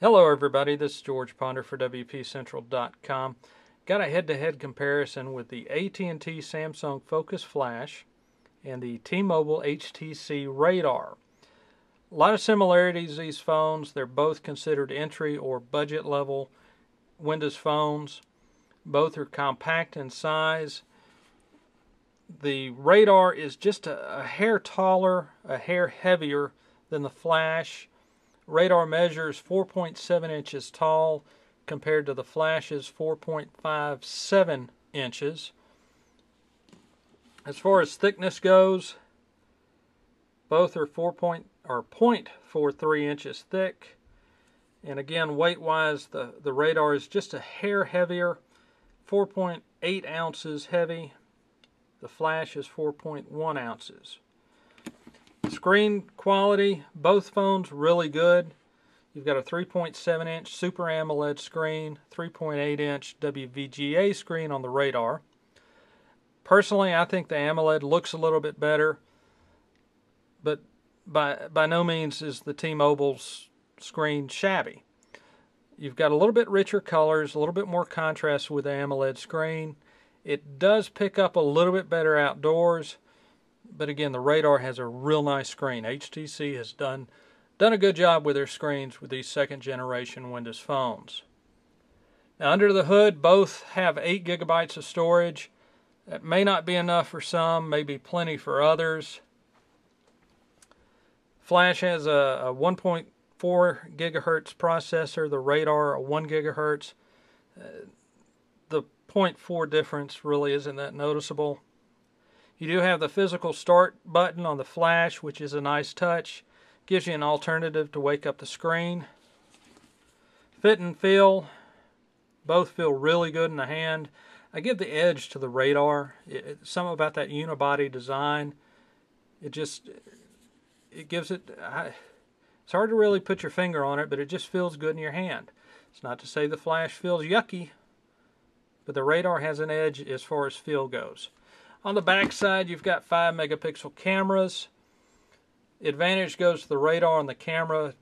Hello everybody, this is George Ponder for WPCentral.com. Got a head-to-head comparison with the AT&T Samsung Focus Flash and the T-Mobile HTC Radar. A lot of similarities these phones. They're both considered entry or budget level Windows phones. Both are compact in size. The Radar is just a hair taller, a hair heavier than the Flash. Radar measures 4.7 inches tall compared to the Flash's 4.57 inches. As far as thickness goes, both are 0.43 inches thick. And again, weight-wise, the Radar is just a hair heavier, 4.8 ounces heavy. The Flash is 4.1 ounces. Screen quality, both phones really good. You've got a 3.7 inch Super AMOLED screen, 3.8 inch WVGA screen on the Radar. Personally, I think the AMOLED looks a little bit better, but by no means is the T-Mobile's screen shabby. You've got a little bit richer colors, a little bit more contrast with the AMOLED screen. It does pick up a little bit better outdoors. But again, the Radar has a real nice screen. HTC has done a good job with their screens with these second generation Windows phones. Now, under the hood, both have 8 gigabytes of storage. That may not be enough for some, may be plenty for others. Flash has a 1.4 gigahertz processor, the Radar a 1 gigahertz. The 0.4 difference really isn't that noticeable. You do have the physical start button on the Flash, which is a nice touch. Gives you an alternative to wake up the screen. Fit and feel, both feel really good in the hand. I give the edge to the Radar. Something about that unibody design. It gives it, it's hard to really put your finger on it, but it just feels good in your hand. It's not to say the Flash feels yucky, but the Radar has an edge as far as feel goes. On the back side, you've got 5 megapixel cameras. Advantage goes to the Radar and the camera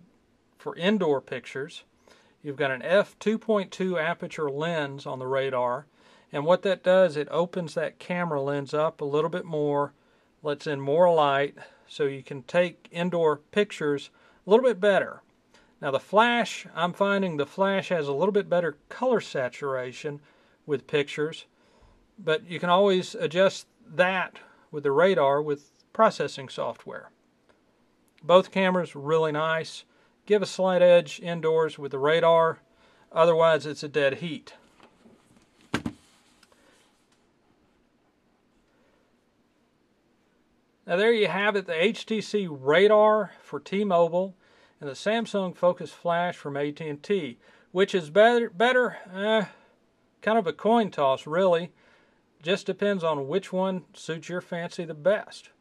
for indoor pictures. You've got an f2.2 aperture lens on the Radar. And what that does, it opens that camera lens up a little bit more, lets in more light, so you can take indoor pictures a little bit better. Now the Flash, I'm finding the Flash has a little bit better color saturation with pictures. But you can always adjust that with the Radar with processing software. Both cameras really nice. Give a slight edge indoors with the Radar. Otherwise, it's a dead heat. Now there you have it, the HTC Radar for T-Mobile and the Samsung Focus Flash from AT&T. Which is better? Kind of a coin toss, really. Just depends on which one suits your fancy the best.